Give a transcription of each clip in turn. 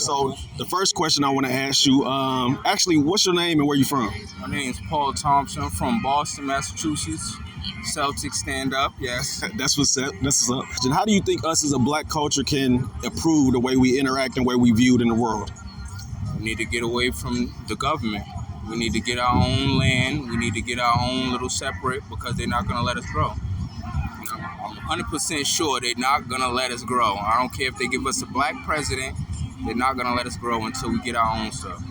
So the first question I want to ask you, actually, what's your name and where you from? My name's Paul Thompson. I'm from Boston, Massachusetts. Celtics stand up, yes. That's what's up. That's what's up. And how do you think us as a black culture can improve the way we interact and the way we viewed in the world? We need to get away from the government. We need to get our own land. We need to get our own little separate because they're not going to let us grow. I'm 100% sure they're not going to let us grow. I don't care if they give us a black president. They're not going to let us grow until we get our own stuff.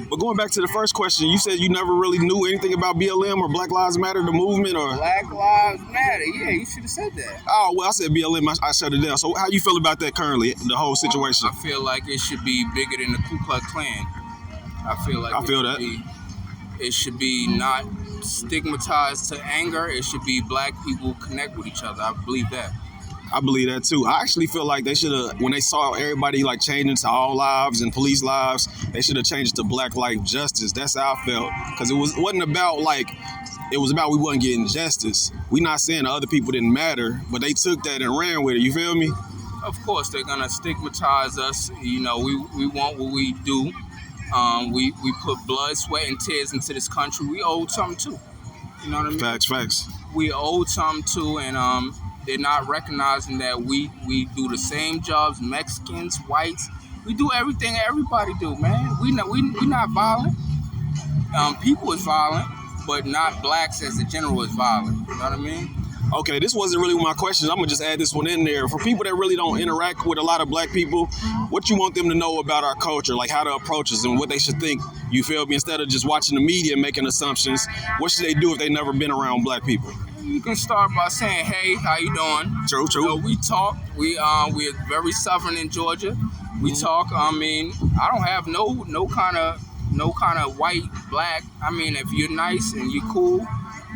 But going back to the first question, you said you never really knew anything about BLM or Black Lives Matter, the movement, or... Black Lives Matter. Yeah, you should have said that. Oh, well, I said BLM. I shut it down. So how you feel about that currently, the whole situation? I feel like it should be bigger than the Ku Klux Klan. I feel that. It should be not stigmatized to anger. It should be black people connect with each other. I believe that. I believe that too. I actually feel like they should have, when they saw everybody like changing to all lives and police lives, they should have changed to Black Life Justice. That's how I felt. Because it wasn't about like, it was about we wasn't getting justice. We not saying other people didn't matter, but they took that and ran with it. You feel me? Of course, they're gonna stigmatize us. You know, we want what we do. We put blood, sweat, and tears into this country. We owe something too. You know what I mean? Facts. We owe something too, and they're not recognizing that we do the same jobs. Mexicans, whites, we do everything everybody do, man. We not violent. People is violent, but not blacks as a general is violent. You know what I mean? Okay, this wasn't really my question. I'm gonna just add this one in there. For people that really don't interact with a lot of black people, what you want them to know about our culture, like how to approach us and what they should think, you feel me? Instead of just watching the media and making assumptions, what should they do if they've never been around black people? You can start by saying, hey, how you doing? True. You know, we talk. We're very southern in Georgia. We talk. I mean, I don't have no kind of white, black. I mean, if you're nice and you're cool,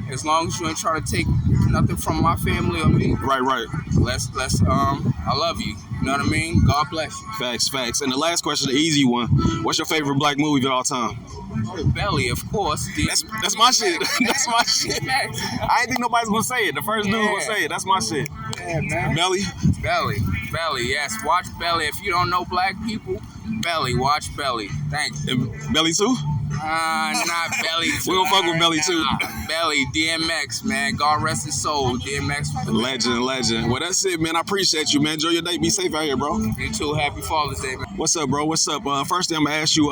as long as you ain't trying to take nothing from my family or me. Right. Let's I love you. You know what I mean? God bless you. Facts. And the last question, the easy one. What's your favorite black movie of all time? Oh, Belly, of course. That's my shit. That's my shit. I ain't think nobody's gonna say it. The first dude gonna say it. That's my shit. Yeah, man. Belly, yes. Watch Belly. If you don't know black people, Belly, watch Belly. Thanks. Belly 2? Not Belly 2. We gonna fuck with Belly 2. Belly, DMX, man. God rest his soul. DMX. Legend. Well, that's it, man. I appreciate you, man. Enjoy your day. Be safe out here, bro. You too. Happy Father's Day, man. What's up, bro? What's up? First thing I'm gonna ask you,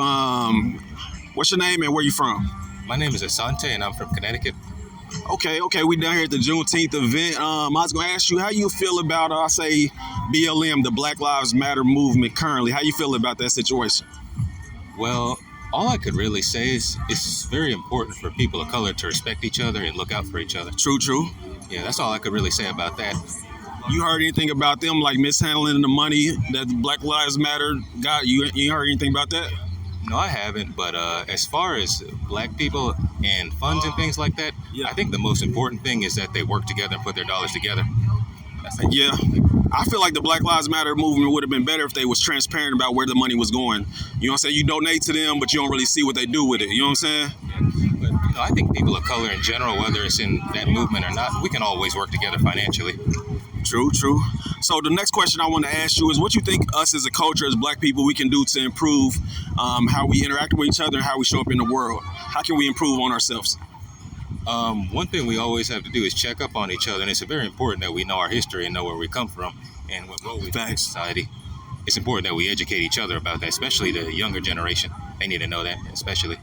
what's your name and where you from? My name is Asante and I'm from Connecticut. Okay. We down here at the JuneTeenth event. I was gonna ask you how you feel about, BLM, the Black Lives Matter movement currently. How you feel about that situation? Well, all I could really say is it's very important for people of color to respect each other and look out for each other. True. Yeah, that's all I could really say about that. You heard anything about them like mishandling the money that the Black Lives Matter got? You heard anything about that? No, I haven't. But as far as black people and funds and things like that, yeah. I think the most important thing is that they work together and put their dollars together. Yeah. I feel like the Black Lives Matter movement would have been better if they was transparent about where the money was going. You know what I'm saying? You donate to them, but you don't really see what they do with it. You know what I'm saying? Yeah. But I think people of color in general, whether it's in that movement or not, we can always work together financially. True. So the next question I want to ask you is what you think us as a culture, as black people, we can do to improve how we interact with each other and how we show up in the world. How can we improve on ourselves? One thing we always have to do is check up on each other, and it's very important that we know our history and know where we come from and what role we play in society. It's important that we educate each other about that, especially the younger generation. They need to know that, especially.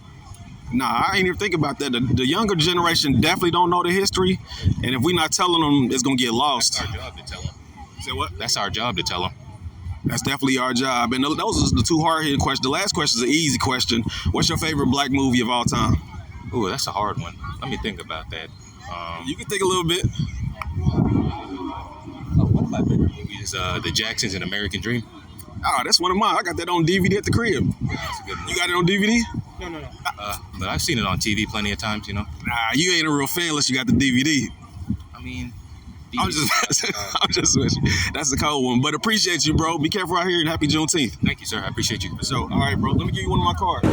Nah, I ain't even think about that. The younger generation definitely don't know the history, and if we're not telling them, it's gonna get lost. That's our job to tell them. Say what? That's our job to tell them. That's definitely our job. And those are the two hard-hitting questions. The last question is an easy question. What's your favorite black movie of all time? Ooh, that's a hard one. Let me think about that. You can think a little bit. One of my favorite movies is The Jacksons and American Dream. Oh, that's one of mine. I got that on DVD at the crib. Yeah, that's a good movie. You got it on DVD? No. But I've seen it on TV plenty of times, you know. Nah, you ain't a real fan unless you got the DVD. I mean, I'm just with you. That's a cold one. But appreciate you, bro. Be careful out here and happy Juneteenth. Thank you, sir. I appreciate you. So, all right, bro. Let me give you one of my cards.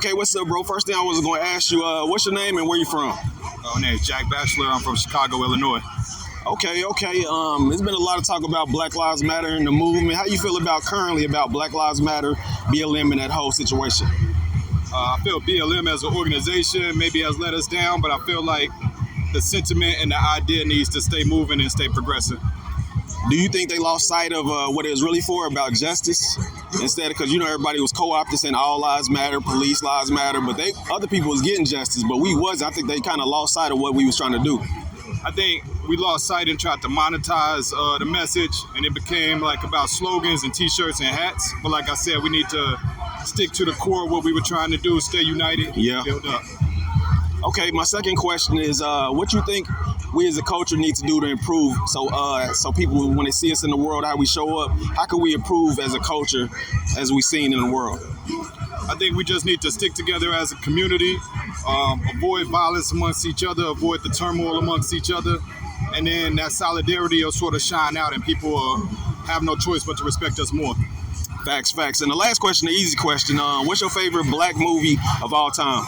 Okay, what's up, bro? First thing I was going to ask you, what's your name and where you from? My name is Jack Batchelor. I'm from Chicago, Illinois. Okay. There's been a lot of talk about Black Lives Matter and the movement. How you feel currently about Black Lives Matter, BLM, and that whole situation? I feel BLM as an organization maybe has let us down, but I feel like the sentiment and the idea needs to stay moving and stay progressive. Do you think they lost sight of what it was really for, about justice? Instead of, because everybody was co-opted saying all lives matter, police lives matter, but other people was getting justice, but we wasn't. I think they kind of lost sight of what we was trying to do. I think we lost sight and tried to monetize the message, and it became like about slogans and t-shirts and hats. But like I said, we need to stick to the core of what we were trying to do, stay united, build up. Okay, my second question is, what you think we as a culture need to do to improve so people, when they see us in the world, how we show up, how can we improve as a culture as we've seen in the world? I think we just need to stick together as a community, avoid violence amongst each other, avoid the turmoil amongst each other, and then that solidarity will sort of shine out and people will have no choice but to respect us more. Facts. And the last question, the easy question, what's your favorite black movie of all time?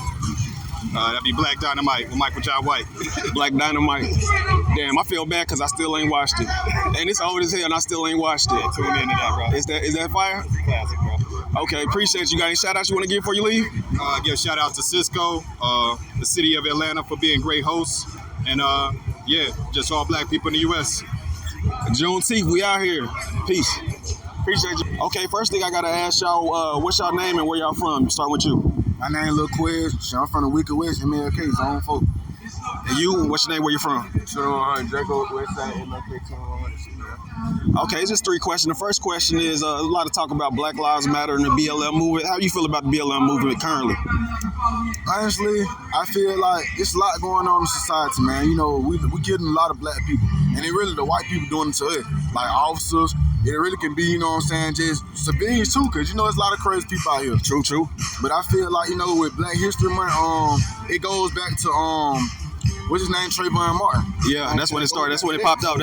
That'd be Black Dynamite with Michael J. White. Black Dynamite. Damn, I feel bad because I still ain't watched it. And it's old as hell and I still ain't watched it. Tune into that, bro. Is that fire? Classic, bro. Okay, appreciate you. Got any shout outs you want to give before you leave? Give a shout out to Cisco, the city of Atlanta for being great hosts. And just all black people in the U.S. JuneTeenth, we out here. Peace. Appreciate you. Okay, first thing I got to ask y'all, what's y'all name and where y'all from? Start with you. My name Lil Quiz. I'm from the Wicked West, MLK, Zone 4. And you, what's your name, where you from? 2100 Draco, Westside, MLK, 2100. Okay, it's just three questions. The first question is a lot of talk about Black Lives Matter and the BLM movement. How do you feel about the BLM movement currently? Honestly, I feel like it's a lot going on in society, man. We getting a lot of black people, and it really the white people doing it to us, like officers. It really can be, just civilians too, because there's a lot of crazy people out here. True. But I feel like, with Black History Month, it goes back to what's his name, Trayvon Martin. Yeah, that's when it started. That's when it popped out.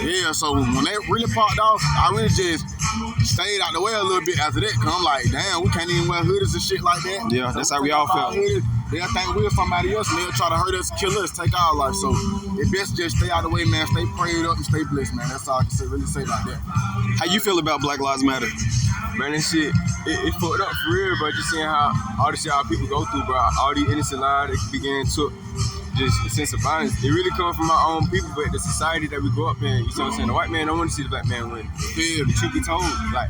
Yeah, so when that really popped off, I really just stayed out the way a little bit after that, because I'm like, damn, we can't even wear hoodies and shit like that. Yeah, that's how we all felt. They'll think we're somebody else, and they'll try to hurt us, kill us, take our life. So it's best just stay out of the way, man. Stay prayed up and stay blessed, man. That's all I can really say about that. How you feel about Black Lives Matter? Man, this shit, it fucked up for real, bro. Just seeing how all the shit our people go through, bro. All these innocent lives that be getting took. just a sense of violence. It really comes from our own people, but the society that we grow up in, you know what I'm saying? The white man don't want to see the black man win. Yeah, the truth be told, like.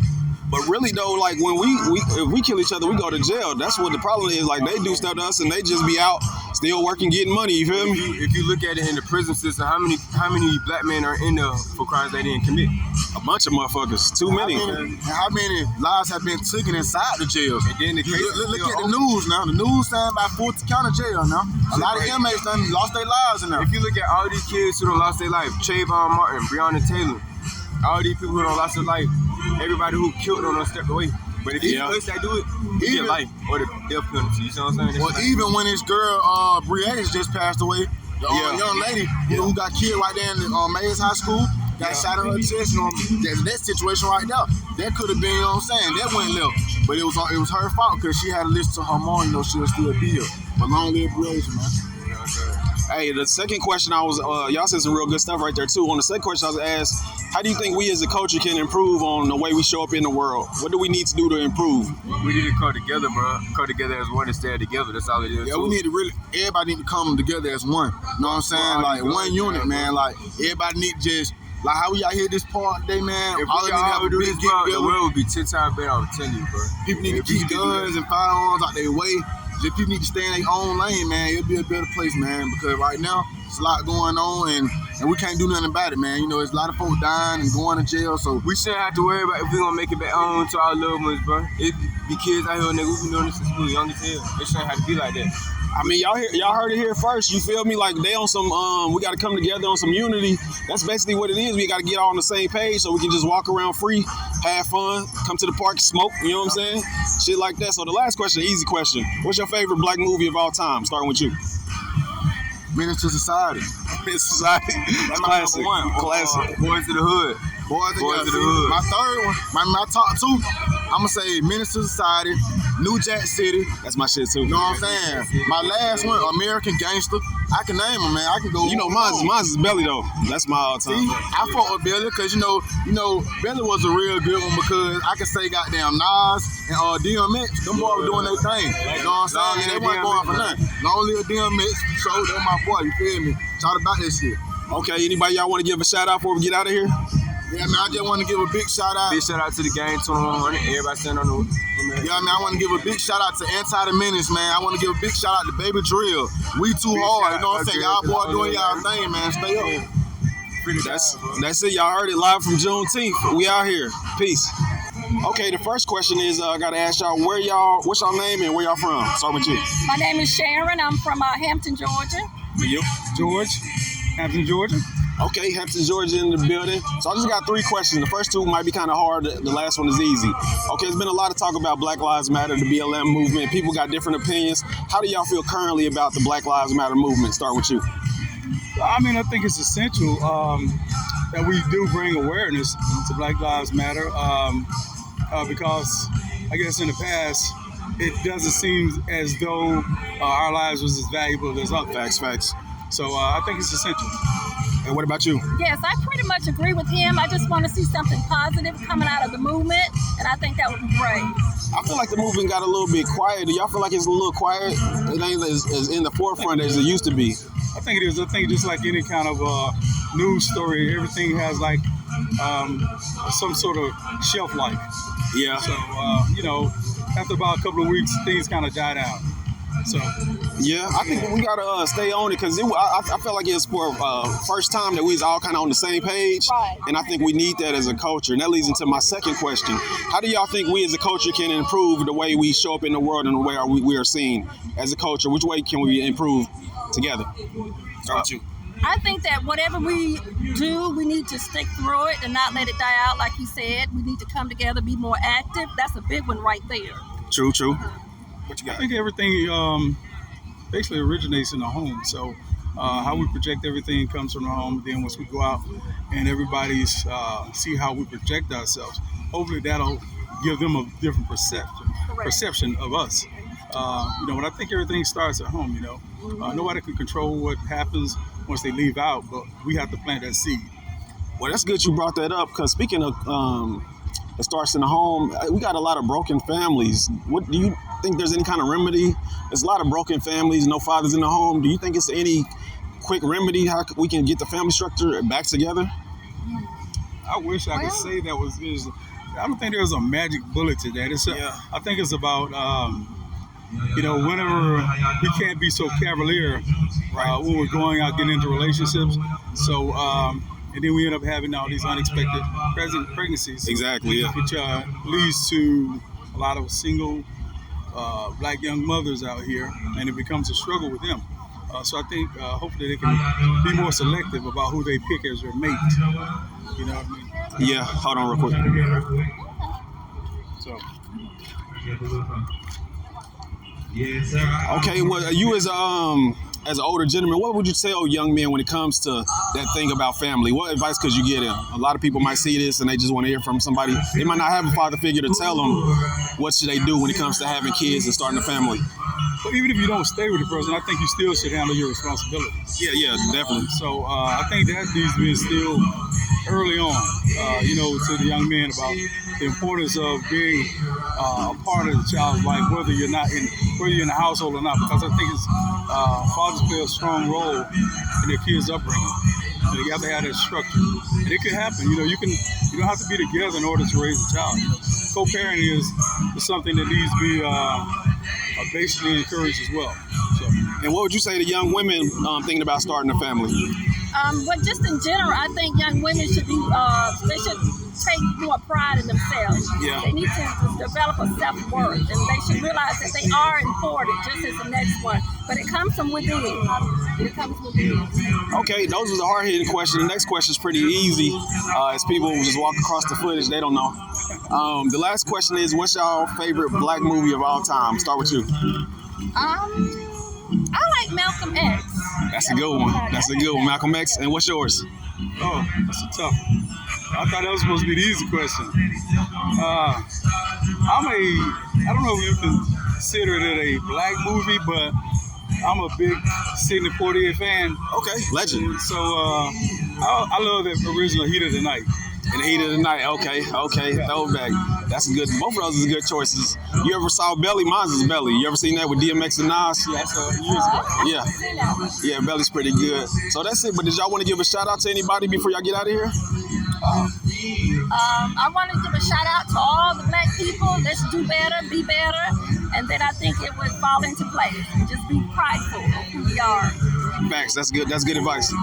But really though, like when if we kill each other, we go to jail. That's what the problem is. Like they do stuff to us, and they just be out still working, getting money. You feel me? If you look at it in the prison system, how many black men are in there for crimes they didn't commit? A bunch of motherfuckers. Too many. How many lives have been taken inside the jails? And then look at the news now. The news saying about 40 county jail now. A lot of inmates done lost their lives in there. If you look at all these kids who done lost their life, Trayvon Martin, Breonna Taylor, all these people who done lost their life, everybody who killed them done stepped away. But if it's us that do it, you get life or the death penalty. You know what I'm saying? Well, even when this girl, Brianna just passed away, the young lady who got killed right there in Mays High School, got shot in her chest. That situation right there, that could have been, you know what I'm saying, that went left. But it was her fault because she had to listen to her mom, you know, she'll still be here. But long live Brianna, man. You know what I'm saying? Hey, the second question y'all said some real good stuff right there too. On the second question I was asked, how do you think we as a culture can improve on the way we show up in the world? What do we need to do to improve? We need to come together, bro. Come together as one and stay together. That's all it is. Yeah, we need to everybody need to come together as one. You know what I'm saying? Like one unit, man. Like everybody need to just, like how we out here this part today, man. If all we need to have a do big this, get bro, together. the world would be 10 times better. I'm telling you, bro. People need to keep guns and firearms out their way. Just people need to stay in their own lane, man. It'll be a better place, man. Because right now, it's a lot going on, and we can't do nothing about it, man. You know, there's a lot of folks dying and going to jail, so we shouldn't have to worry about if we're gonna make it back home to our loved ones, bro. It be kids out here, nigga. We've been doing this since we were young as hell. It shouldn't have to be like that. I mean, y'all heard it here first. You feel me? Like they on some, we got to come together on some unity. That's basically what it is. We got to get all on the same page so we can just walk around free, have fun, come to the park, smoke. You know what I'm saying? Shit like that. So the last question, easy question. What's your favorite black movie of all time? Starting with you. Menace to Society. Society. That's classic. Classic. Boys to the Hood. Boys to the Hood. My third one, my top two, I'm going to say Menace to Society, New Jack City. That's my shit too. You know what I'm saying? My last one, American Gangster. I can name them, man. I can go. You know, mine's is Belly though. That's my all time. See, I fought with Belly because you know, Belly was a real good one because I can say goddamn Nas and DMX, them boys were doing their thing. You know what I'm saying? They weren't going for nothing. Long live DMX, so they're my boy. You feel me? Shout about that shit. Okay, anybody y'all want to give a shout out before we get out of here? Yeah, man, I just want to give a big shout out. Big shout out to the game, 2100. Everybody standing on the. Yeah, man, I want to give a big shout out to Anti the Menace, man. I want to give a big shout out to Baby Drill. We too hard, you know what I'm saying? Y'all boy doing y'all thing, man. Stay up. That's it. Y'all heard it live from JuneTeenth. We out here. Peace. Okay, the first question is I gotta ask y'all what's y'all name and where y'all from? Start with you. My name is Sharon. I'm from Hampton, Georgia. You? George, Hampton, Georgia. Okay, Hampton, Georgia in the building. So I just got 3 questions. The first 2 might be kind of hard. The last one is easy. Okay, there's been a lot of talk about Black Lives Matter, the BLM movement. People got different opinions. How do y'all feel currently about the Black Lives Matter movement? Start with you. I mean, I think it's essential that we do bring awareness to Black Lives Matter because I guess in the past, it doesn't seem as though our lives was as valuable as others. Facts. So I think it's essential. And what about you? Yes, I pretty much agree with him. I just want to see something positive coming out of the movement, and I think that would be great. I feel like the movement got a little bit quiet. Do y'all feel like it's a little quiet? It ain't as in the forefront as it used to be. I think it is. I think just like any kind of news story, everything has like some sort of shelf life. Yeah. So, after about a couple of weeks, things kind of die down. So, yeah, I think we gotta stay on it because I felt like it's for first time that we was all kind of on the same page, Right. And I think we need that as a culture. And that leads into my second question: how do y'all think we as a culture can improve the way we show up in the world and the way we are seen as a culture? Which way can we improve together? Start with you. I think that whatever we do, we need to stick through it and not let it die out. Like you said, we need to come together, be more active. That's a big one right there. True. What you got? I think everything basically originates in the home. So how we project everything comes from the home. Then once we go out and everybody's see how we project ourselves, hopefully that'll give them a different perception of us. But I think everything starts at home. Nobody can control what happens once they leave out, but we have to plant that seed. Well, that's good you brought that up because speaking of it starts in the home, we got a lot of broken families. What do think there's any kind of remedy? There's a lot of broken families, no fathers in the home. Do you think it's any quick remedy how we can get the family structure back together? I wish I could say that I don't think there's a magic bullet to that. I think it's about, whenever we can't be so cavalier when we're going out getting into relationships. So, and then we end up having all these unexpected pregnancies. Exactly, yeah. Which leads to a lot of single black young mothers out here, and it becomes a struggle with them. So I think hopefully they can be more selective about who they pick as their mate. You know what I mean? Yeah, hold on real quick. So. Okay, well, you as an older gentleman, what would you tell young men when it comes to that thing about family? What advice could you get them? A lot of people might see this and they just want to hear from somebody. They might not have a father figure to tell them what should they do when it comes to having kids and starting a family. But even if you don't stay with the person, I think you still should handle your responsibilities. Yeah, definitely. So I think that needs to be instilled early on, to the young men about the importance of being a part of the child's life, whether you're in the household or not. Because I think fathers play a strong role in their kids' upbringing. You have to have that structure, and it can happen. You don't have to be together in order to raise a child. Co-parenting is something that needs to be basically encouraged as well. So. And what would you say to young women thinking about starting a family? Well, just in general, I think young women should take more pride in themselves. Yeah. They need to develop a self-worth, and they should realize that they are important, just as the next one. But it comes from within. Okay, those was a hard-hitting question. The next question is pretty easy. As people just walk across the footage, they don't know. The last question is, what's your favorite black movie of all time? Start with you. I like Malcolm X. That's a good one. Malcolm X. And what's yours? Oh, that's a tough one. I thought that was supposed to be the easy question. I don't know if you consider it a black movie, but I'm a big Sidney Poitier fan. Okay, legend. So I love the original Heat of the Night. In the Heat of the Night, okay, throwback. That's a good, both of those is good choices. You ever saw Belly? Mine's is Belly. You ever seen that with DMX and Nas? Yeah, I saw it years ago. Yeah, Belly's pretty good. So that's it, but did y'all want to give a shout out to anybody before y'all get out of here? I want to give a shout out to all the black people. Let's do better, be better, and then I think it would fall into place. Just be prideful of who we are. Facts, that's good advice.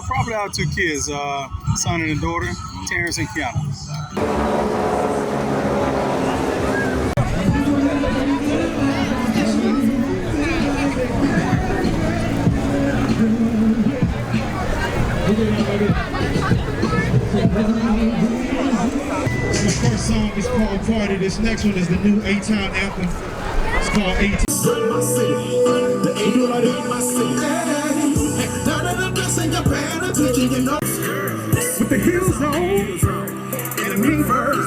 Probably our two kids, son and a daughter, Terrence and Kiana. The first song is called Party. This next one is the new A-Town anthem. It's called A-Town. With the heels on and a reverse.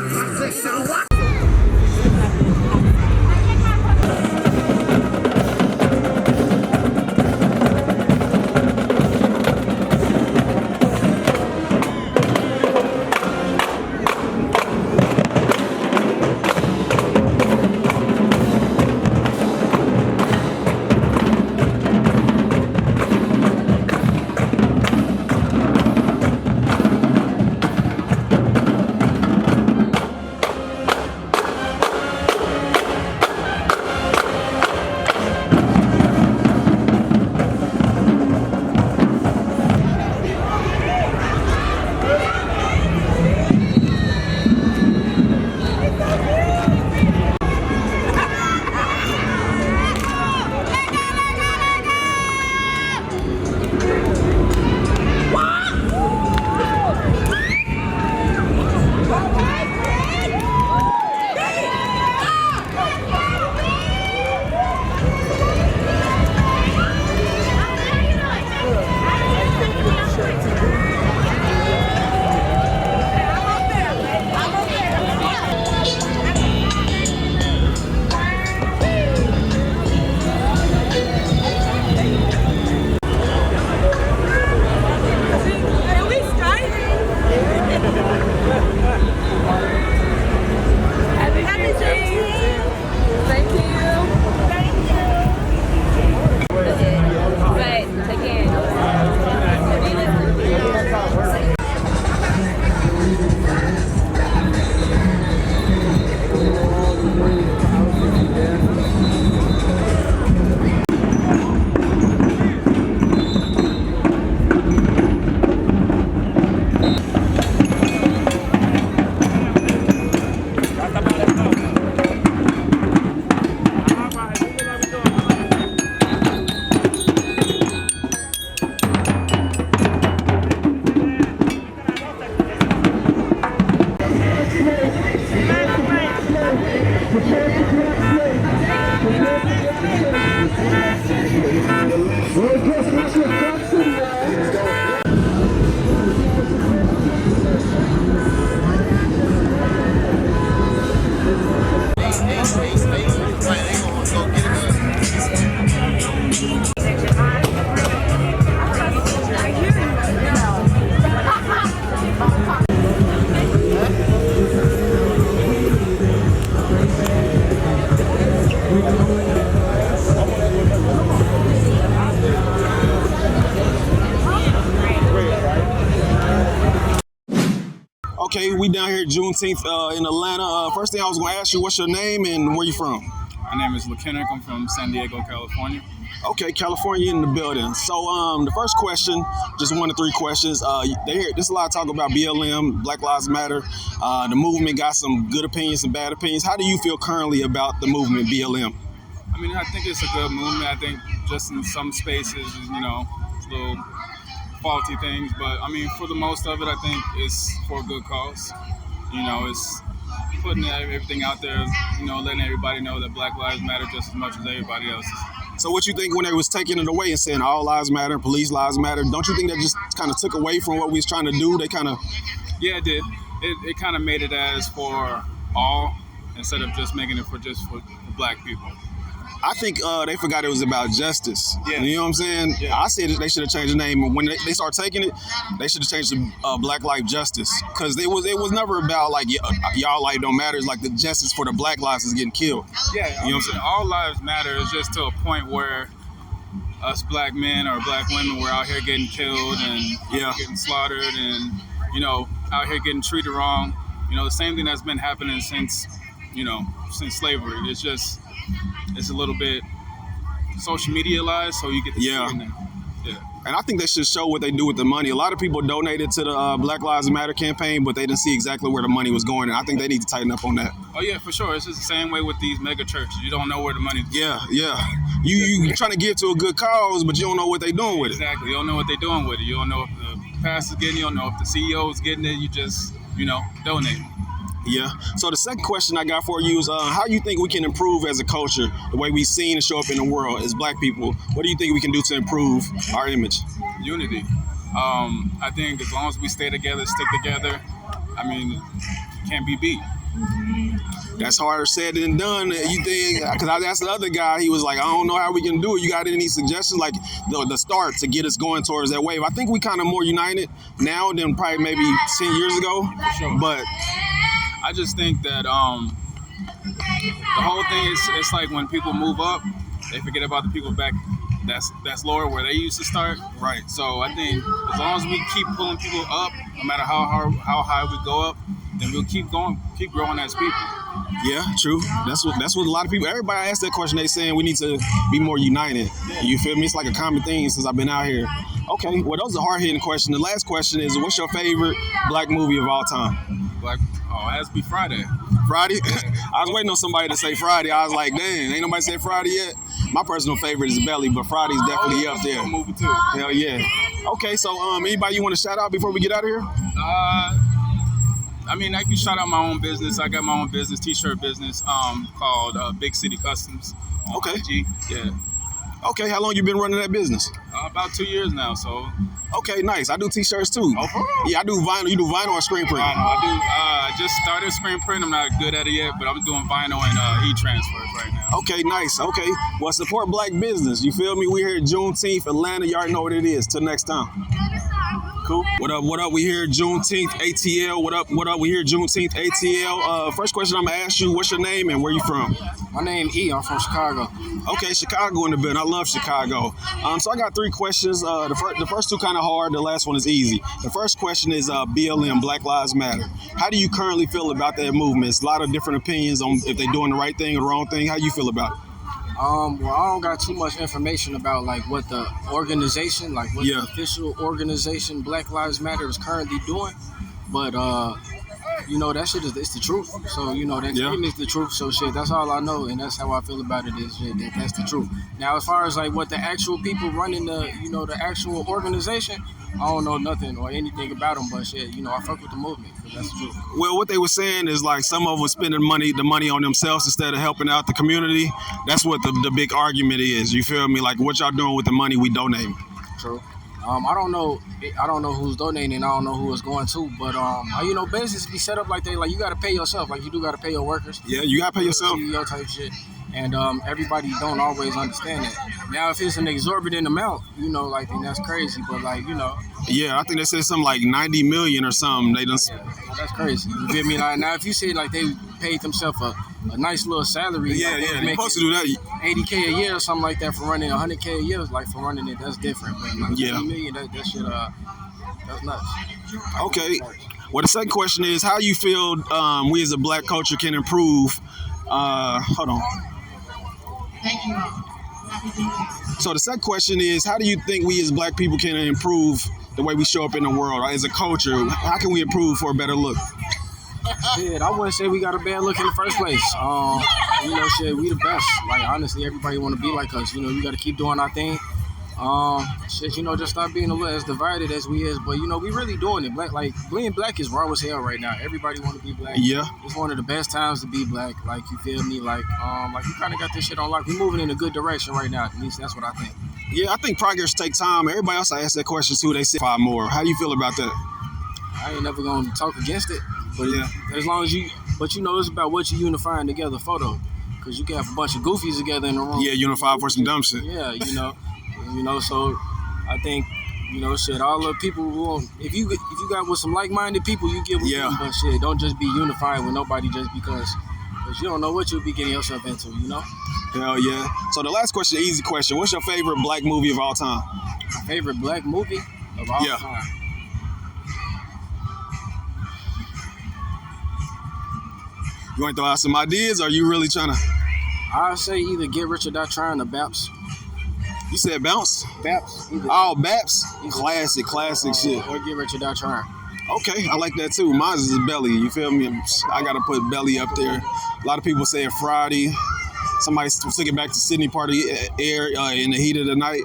We down here at JuneTeenth in Atlanta. First thing I was gonna ask you, what's your name and where you from? My name is LaKenrick. I'm from San Diego, California. Okay, California in the building. So the first question, just 1 to 3 questions. There's a lot of talk about BLM, Black Lives Matter. The movement got some good opinions and bad opinions. How do you feel currently about the movement BLM? I mean, I think it's a good movement. I think just in some spaces, little faulty things. But I mean, for the most of it, I think it's for a good cause. It's putting everything out there, letting everybody know that Black Lives Matter just as much as everybody else's. So what you think when they was taking it away and saying all lives matter, police lives matter, don't you think that just kind of took away from what we was trying to do? They kind of... Yeah, it did. It kind of made it as for all instead of just making it for black people. I think they forgot it was about justice. Yeah. You know what I'm saying? Yeah. I said they should have changed the name. When they start taking it, they should have changed to Black Life Justice. Because it was never about like y'all life don't matter. It's like the justice for the black lives is getting killed. Yeah, you know what I'm saying? All lives matter is just to a point where us black men or black women were out here getting killed and getting slaughtered and, out here getting treated wrong. The same thing that's been happening since slavery. It's a little bit social medialized, so you get to see it now. Yeah. And I think they should show what they do with the money. A lot of people donated to the Black Lives Matter campaign, but they didn't see exactly where the money was going. And I think they need to tighten up on that. Oh, yeah, for sure. It's just the same way with these mega churches. You don't know where the money's going. Yeah. You're trying to give to a good cause, but you don't know what they're doing with it. Exactly. You don't know what they're doing with it. You don't know if the pastor's getting it. You don't know if the CEO is getting it. You just, donate. Yeah. So the second question I got for you is how you think we can improve as a culture, the way we've seen and show up in the world as black people? What do you think we can do to improve our image? Unity. I think as long as we stay together, stick together, it can't be beat. That's harder said than done. You think? Because I asked the other guy, he was like, I don't know how we can do it. You got any suggestions, like the start to get us going towards that wave? I think we kind of more united now than probably maybe 10 years ago. Sure. But I just think that the whole thing is, it's like when people move up, they forget about the people back that's lower where they used to start. Right. So I think as long as we keep pulling people up, no matter how high we go up, then we'll keep growing as people. Yeah, true. That's what a lot of people. Everybody asks that question. They saying we need to be more united. You feel me? It's like a common thing since I've been out here. Okay, well, those are hard hitting questions. The last question is, what's your favorite black movie of all time? It has to be Friday. Friday? I was waiting on somebody to say Friday. I was like, dang, ain't nobody said Friday yet? My personal favorite is Belly, but Friday's definitely up there. Movie too. Hell yeah. Okay, so anybody you want to shout out before we get out of here? I can shout out my own business. I got my own business, t-shirt business, called Big City Customs on IG. Yeah. Okay, how long you been running that business? About 2 years now, so. Okay, nice. I do t-shirts too. Yeah, I do vinyl. You do vinyl or screen print? Vinyl. I just started screen print. I'm not good at it yet, but I'm doing vinyl and e-transfers right now. Okay, nice. Okay. Well, support black business. You feel me? We here at JuneTeenth, Atlanta. You already know what it is. Till next time. Cool. What up? We here at JuneTeenth ATL. What up? We here at JuneTeenth ATL. First question I'm gonna ask you, what's your name and where you from? My name E. I'm from Chicago. Okay, Chicago in the building. I love Chicago. So I got 3 questions. The first 2 kind of hard. The last one is easy. The first question is BLM, Black Lives Matter. How do you currently feel about that movement? It's a lot of different opinions on if they're doing the right thing or the wrong thing. How you feel about it? Well, I don't got too much information about like what the organization, like what the official organization Black Lives Matter is currently doing, but that shit it's the truth. So that statement is the truth. So shit, that's all I know, and that's how I feel about it. Is that's the truth. Now, as far as like what the actual people running the actual organization, I don't know nothing or anything about them, but shit, I fuck with the movement because that's the truth. Well, what they were saying is like some of them spending the money on themselves instead of helping out the community. That's what the big argument is. You feel me? Like what y'all doing with the money we donate? True. I don't know who's donating. I don't know who it's going to, but business be set up like they like you got to pay yourself. Like you do got to pay your workers. Yeah, you got to pay yourself. CEO type shit. And everybody don't always understand that. Now, if it's an exorbitant amount, then that's crazy. But yeah, I think they said something like 90 million or something. They done. Yeah, that's crazy. You feel me? Like, now, if you say like they paid themselves a nice little salary, they're supposed to do that. $80K a year or something like that for running, $100K a year, like for running it, that's different. But like 90 million, that shit, that's nuts. Okay. Well, the second question is, how you feel we as a black culture can improve? Hold on. Thank you. So the second question is, how do you think we as black people can improve the way we show up in the world as a culture? How can we improve for a better look? Shit, I wouldn't say we got a bad look in the first place. You know, shit, we the best. Like, honestly, everybody want to be like us. You know, we got to keep doing our thing. Shit, you know, just stop being a little as divided as we is. But, you know, we really doing it. Being black is raw as hell right now. Everybody want to be black. Yeah. It's one of the best times to be black. Like, you feel me? Like we kind of got this shit on lock. We're moving in a good direction right now. At least that's what I think. Yeah, I think progress takes time. Everybody else I asked that question too. They said 5 more. How do you feel about that? I ain't never going to talk against it. But Yeah. as long as you, but you know, it's about what you unifying together for though. Because you can have a bunch of goofies together in the room. Yeah, unify for some dumb shit. Yeah, you know, so I think, you know, shit, all the people who, if you got with some like-minded people, you get with them, but shit, don't just be unified with nobody just because you don't know what you'll be getting yourself into, you know? Hell yeah. So the last question, easy question. What's your favorite black movie of all time? My favorite black movie of all time? You want to throw out some ideas, or are you really trying to? I'd say either Get Rich or Die Trying or Baps. You said Bounce? Baps. Oh, Baps. Classic shit. Or Get Rich or Die Trying. Okay, I like that too. Mine is Belly. You feel me? I gotta put Belly up there. A lot of people say Friday. Somebody took it back to Sydney Party air in the heat of the night.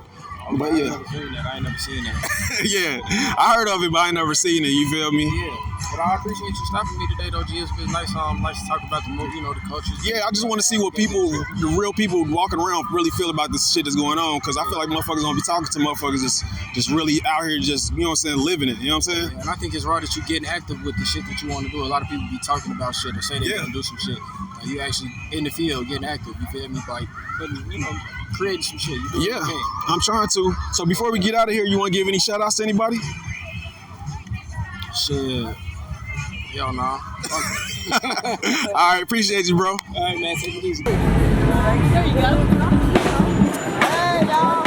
But yeah. I ain't never seen that. Yeah, I heard of it, but I ain't never seen it. You feel me? Yeah. But I appreciate you stopping me today, though, G. It's been nice to talk about the movie, you know, the cultures. Yeah, I just want to see what people, the real people walking around, really feel about this shit that's going on. Because I feel like motherfuckers gonna be talking to motherfuckers just really out here, just, you know what I'm saying, living it. You know what I'm saying? Yeah, and I think it's right that you getting active with the shit that you want to do. A lot of people be talking about shit or say they're gonna do some shit. You actually in the field getting active. You feel me? Like, you know, creating some shit. You do I'm trying to. So before we get out of here, you want to give any shout outs to anybody? Shit. Hell no. All right, appreciate you, bro. All right, man. Take it easy. There you go. Hey, y'all.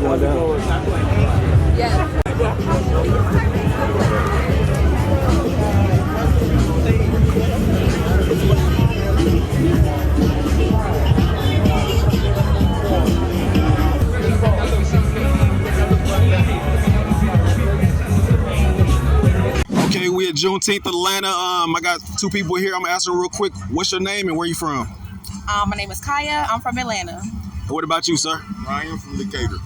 what's going down. Okay, we at JuneTeenth Atlanta. I got two people here. I'm gonna ask them real quick. What's your name and where you from? My name is Kaya. I'm from Atlanta. What about you, sir? Ryan from Decatur.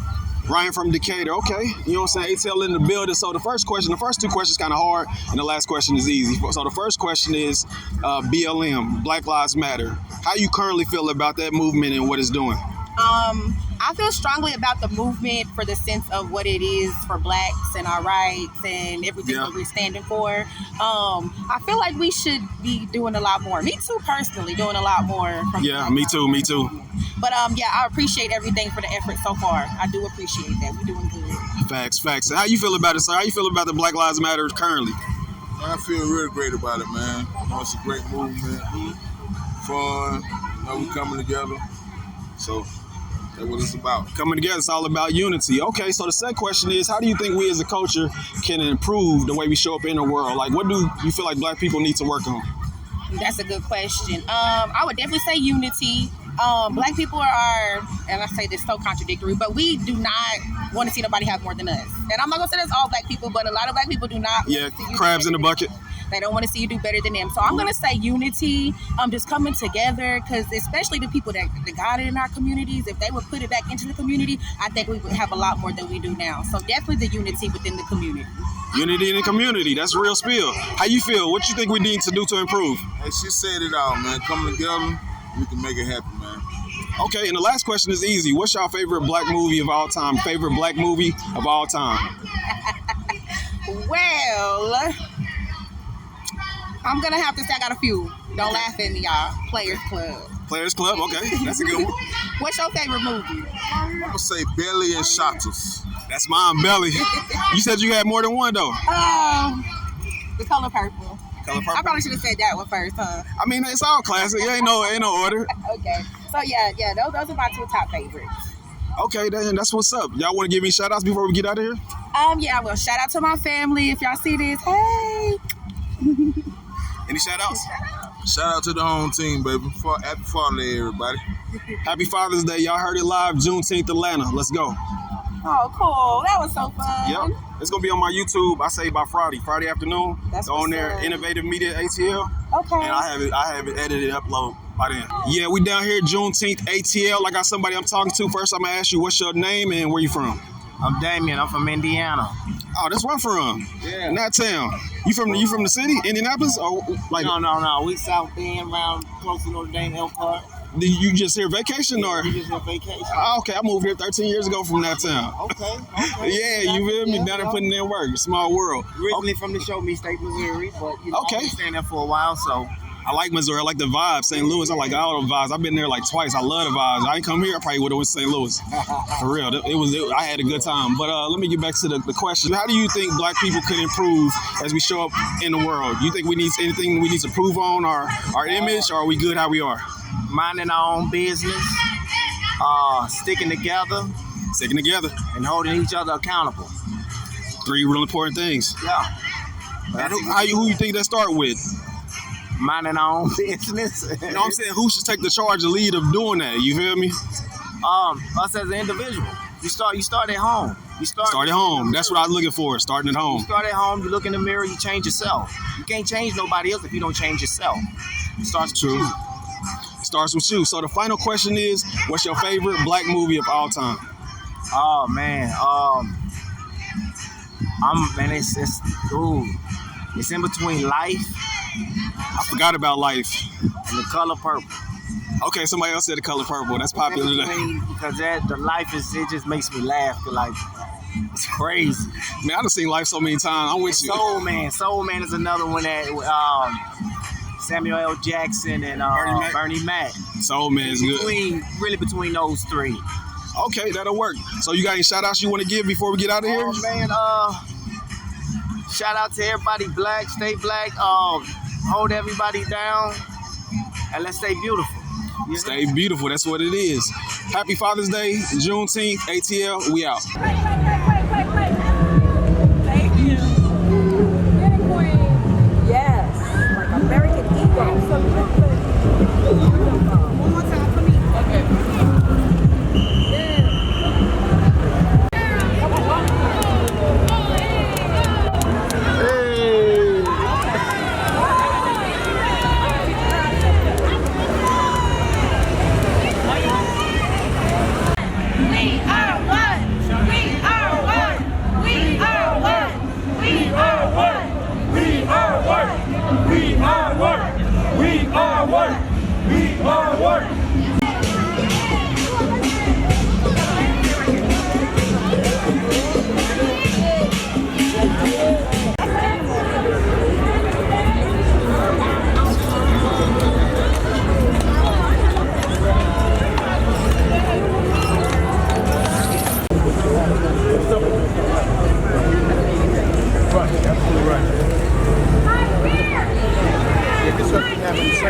Ryan from Decatur. Okay, you know what I'm saying? ATL in the building. So the first two questions kind of hard, and the last question is easy. So the first question is BLM, Black Lives Matter. How you currently feel about that movement and what it's doing? I feel strongly about the movement for the sense of what it is for blacks and our rights and everything that we're standing for. I feel like we should be doing a lot more. Me too, personally, doing a lot more. Me too. But I appreciate everything for the effort so far. I do appreciate that. We're doing good. Facts. How you feel about it, sir? How you feel about the Black Lives Matter currently? I feel real great about it, man. It's a great movement. Fun. We coming together. So that's what it's about. Coming together, it's all about unity. Okay, so the second question is, how do you think we as a culture can improve the way we show up in the world? Like, what do you feel like black people need to work on? That's a good question. I would definitely say unity. Black people are, and I say this so contradictory, but we do not want to see nobody have more than us. And I'm not going to say that's all black people, but a lot of black people do not. Yeah, crabs in the bucket. They don't want to see you do better than them. So I'm going to say unity, just coming together, because especially the people that got it in our communities, if they would put it back into the community, I think we would have a lot more than we do now. So definitely the unity within the community. Unity in the community. That's real spill. How you feel? What you think we need to do to improve? Hey, she said it all, man. Coming together, we can make it happen, man. Okay, and the last question is easy. What's your favorite black movie of all time? Favorite black movie of all time? Well, I'm going to have to say I got a few. Don't laugh at me, y'all. Players Club. Players Club? Okay, that's a good one. What's your favorite movie? I'm going to say Belly and Shotters. That's mine, Belly. You said you had more than one, though. The Color Purple. I probably should have said that one first, huh? I mean, it's all classic. Ain't no order. Okay. So, yeah, those are my two top favorites. Okay, then that's what's up. Y'all want to give me shout-outs before we get out of here? Yeah, well, shout out to my family. If y'all see this, hey. Any shout-outs? Shout out to the home team, baby. Happy Father's Day, everybody. Happy Father's Day. Y'all heard it live, JuneTeenth Atlanta. Let's go. Oh, cool. That was so fun. Yep. It's going to be on my YouTube, I say by Friday afternoon. That's on there, InnovativeMediaATL. Okay. And I have it edited, upload by then. Yeah, we down here, JuneTeenth ATL. I got somebody I'm talking to. First, I'm going to ask you, what's your name and where you from? I'm Damien. I'm from Indiana. Oh, that's where I'm from. Yeah. In that town. You from the city, Indianapolis, or like? No. We South Bend, around close to Notre Dame, Elkhart. Did you just here vacation or? We just here vacation. Oh, okay, I moved here 13 years ago from that town. Okay. Yeah, you feel me? Down there putting in work. Small world. Originally from the Show Me State, Missouri, but I've been staying there for a while, so. I like Missouri. I like the vibe. St. Louis, I like all the vibes. I've been there like twice. I love the vibes. I ain't come here, I probably would have went to St. Louis. For real. I had a good time. But let me get back to the question. How do you think black people could improve as we show up in the world? You think we need anything we need to prove on our image, or are we good how we are? Minding our own business, sticking together. And holding each other accountable. 3 real important things. Yeah. And who you think that start with? Minding our own business. You know what I'm saying? Who should take the charge, the lead of doing that? You feel me? Us as an individual. You start at home. Start at home. That's what I was looking for. Starting at home. You start at home. You look in the mirror. You change yourself. You can't change nobody else if you don't change yourself. It starts with you. It starts with you. So the final question is, what's your favorite black movie of all time? Oh man. It's in between Life. I forgot about Life. And The Color Purple. Okay, somebody else said The Color Purple. That's popular today. Because the Life it just makes me laugh. Like, it's crazy. Man, I've seen Life so many times. I'm with you. Soul Man is another one that Samuel L. Jackson and Bernie Mac. Soul Man is good. Between those 3. Okay, that'll work. So you got any shout outs you want to give before we get out of here? Oh man, shout out to everybody black, stay black, hold everybody down, and let's stay beautiful. Stay beautiful. That's what it is. Happy Father's Day, Juneteenth, ATL. We out. Thank you. Yes, like American Eagle. Absolutely. One more time for me. Okay.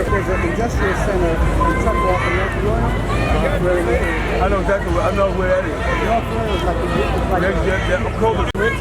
There's an industrial center in Tucker off of North Royal. I know exactly where, I know where that is. North Royal is like I'm close to it.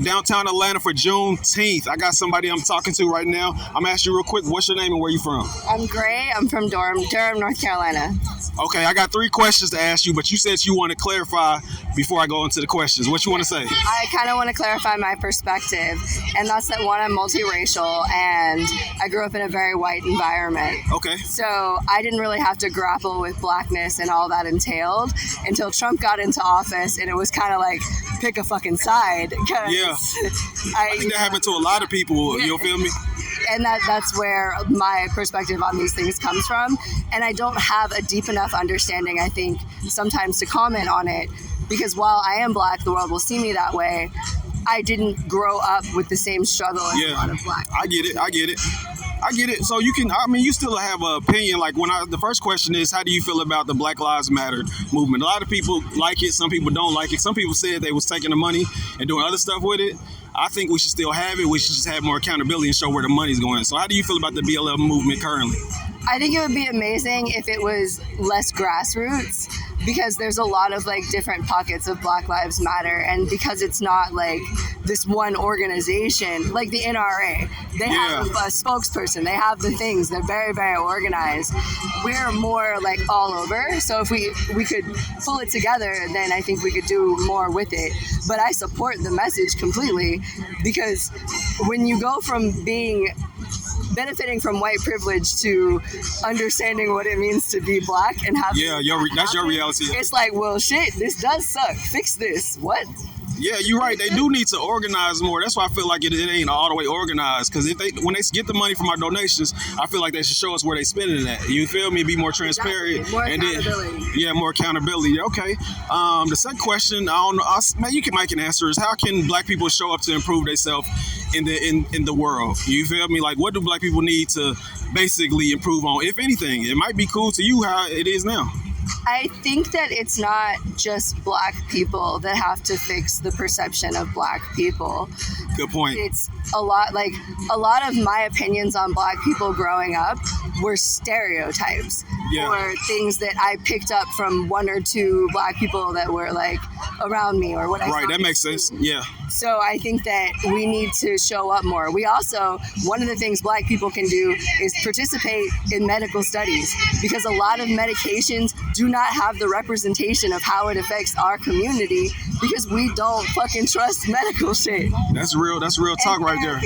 Downtown Atlanta for Juneteenth. I got somebody I'm talking to right now. I'm asking you real quick, what's your name and where you from? I'm Gray. I'm from Durham, North Carolina. Okay, I got 3 questions to ask you, but you said you want to clarify before I go into the questions. What you want to say? I kind of want to clarify my perspective, and that's that one, I'm multiracial, and I grew up in a very white environment. Okay. So I didn't really have to grapple with blackness and all that entailed until Trump got into office, and it was kind of like, pick a fucking side. Yeah. I think that happened to a lot of people, you feel me? And that's where my perspective on these things comes from. And I don't have a deep enough understanding, I think, sometimes to comment on it, because while I am black, the world will see me that way. I didn't grow up with the same struggle as a lot of black people. I get it. So you you still have an opinion. Like the first question is, how do you feel about the Black Lives Matter movement? A lot of people like it. Some people don't like it. Some people said they was taking the money and doing other stuff with it. I think we should still have it. We should just have more accountability and show where the money's going. So how do you feel about the BLM movement currently? I think it would be amazing if it was less grassroots, because there's a lot of like different pockets of Black Lives Matter, and because it's not like this one organization like the NRA, they have a spokesperson, they have the things, they're very, very organized. We're more like all over, so if we could pull it together, then I think we could do more with it. But I support the message completely, because when you go from benefiting from white privilege to understanding what it means to be Black and have that's your reality. It's like, well, shit, this does suck. Fix this. What? Yeah, you're right. They do need to organize more. That's why I feel like it ain't all the way organized. Because when they get the money from our donations, I feel like they should show us where they spending it at. You feel me? Be more transparent. Exactly. More accountability. More accountability. Okay. The second question, I don't know. Man, you can make an answer. Is how can Black people show up to improve themselves in the world? You feel me? Like, what do Black people need to basically improve on, if anything? It might be cool to you how it is now. I think that it's not just Black people that have to fix the perception of Black people. Good point. It's a lot of my opinions on Black people growing up were stereotypes or things that I picked up from one or two Black people that were like around me or what I Right, that makes sense. Yeah. So I think that we need to show up more. We also, one of the things Black people can do is participate in medical studies, because a lot of medications do not have the representation of how it affects our community, because we don't fucking trust medical shit. That's real talk right there.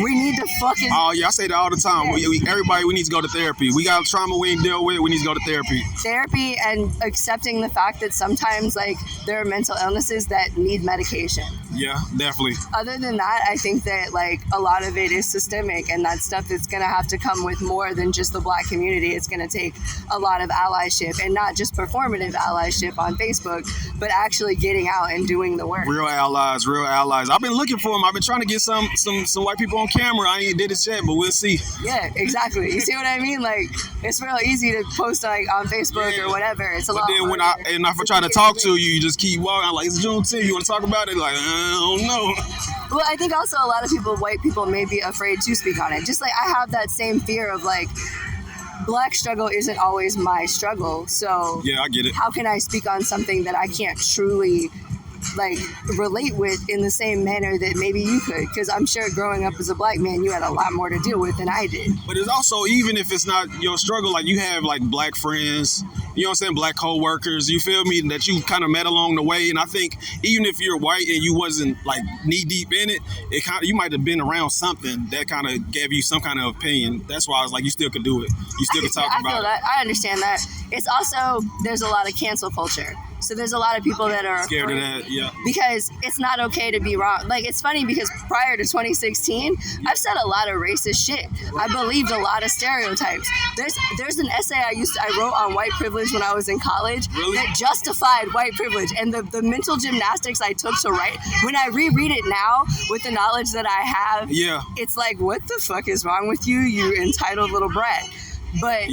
We need to fucking... Oh yeah, I say that all the time. We need to go to therapy. We got trauma we ain't deal with, we need to go to therapy. Therapy and accepting the fact that sometimes like there are mental illnesses that need medication. Yeah, definitely. Other than that, I think that like a lot of it is systemic, and that stuff that's going to have to come with more than just the Black community. It's going to take a lot of allyship, and not just performative allyship on Facebook, but actually getting out and doing the work. Real allies. I've been looking for them. I've been trying to get some white people on camera. I ain't did it yet, but we'll see. Yeah, exactly. You see what I mean? Like, it's real easy to post like on Facebook or whatever. It's a lot. But then if I try to talk to you, you just keep walking. I'm like, it's JuneTeenth. You want to talk about it? Like, I don't know. Well, I think also a lot of people, white people, may be afraid to speak on it. Just like I have that same fear of like, Black struggle isn't always my struggle. So yeah, I get it. How can I speak on something that I can't truly like relate with in the same manner that maybe you could? Because I'm sure growing up as a Black man, you had a lot more to deal with than I did. But it's also, even if it's not your struggle, like you have like Black friends, you know what I'm saying, Black co-workers, you feel me, that you kind of met along the way. And I think even if you're white and you wasn't like knee deep in it, you might have been around something that kind of gave you some kind of opinion. That's why I was like, you still could do it. You still could talk about it. I feel that. I understand that. It's also, there's a lot of cancel culture. So there's a lot of people that are scared of that, yeah. Because it's not okay to be wrong. Like, it's funny because prior to 2016, I've said a lot of racist shit. I believed a lot of stereotypes. There's an essay I wrote on white privilege when I was in college that justified white privilege, and the mental gymnastics I took to write. When I reread it now with the knowledge that I have, it's like, what the fuck is wrong with you, you entitled little brat? But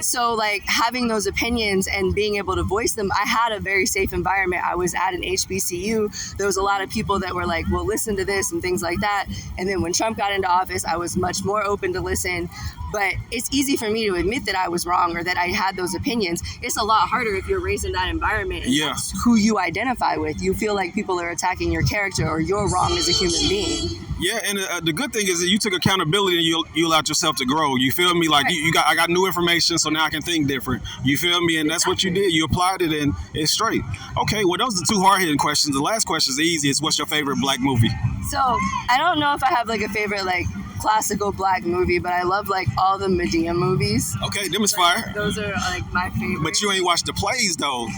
so like having those opinions and being able to voice them, I had a very safe environment. I was at an HBCU. There was a lot of people that were like, well, listen to this and things like that. And then when Trump got into office, I was much more open to listen. But it's easy for me to admit that I was wrong or that I had those opinions. It's a lot harder if you're raised in that environment and that's who you identify with. You feel like people are attacking your character or you're wrong as a human being. Yeah, and the good thing is that you took accountability and you allowed yourself to grow. You feel me? Like I got new information, so now I can think different. You feel me? And that's what you did. You applied it, and it's straight. Okay, well, those are the two hard-hitting questions. The last question is easy. It's what's your favorite Black movie? So I don't know if I have like a favorite like classical Black movie, but I love like all the Medea movies. Okay, them is fire. Those are like my favorite. But you ain't watched the plays though.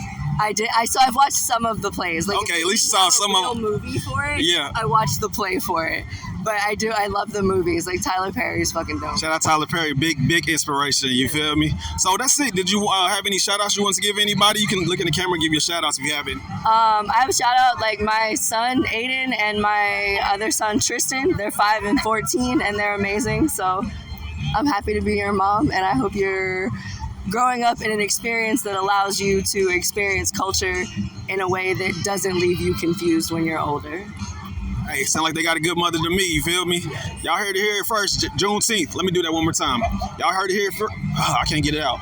I did. I've watched some of the plays. Like, okay, at least you saw some of them. Movie for it. Yeah. I watched the play for it, but I love the movies. Like Tyler Perry's fucking dope. Shout out Tyler Perry, big inspiration. You feel me? So that's it. Did you have any shout outs you want to give anybody? You can look in the camera and give your shout outs if you have any. I have a shout out like my son Aiden and my other son Tristan. They're 5 and 14 and they're amazing. So I'm happy to be your mom, and I hope you're growing up in an experience that allows you to experience culture in a way that doesn't leave you confused when you're older. Hey, sound like they got a good mother to me, you feel me? Y'all heard it here first, JuneTeenth. Let me do that one more time. Y'all heard it here first. I can't get it out.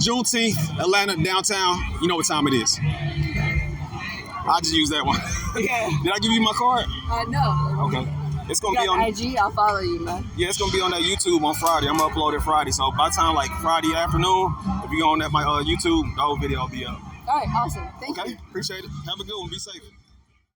JuneTeenth, Atlanta, downtown. You know what time it is. I just used that one. Yeah. Did I give you my card? No. Okay. It's gonna You be got on IG. I'll follow you, man. Yeah, it's gonna be on that YouTube on Friday. I'm gonna upload it Friday. So by the time like Friday afternoon, if you go on that my YouTube, the whole video will be up. All right, awesome. Thank you. Okay, appreciate it. Have a good one. Be safe.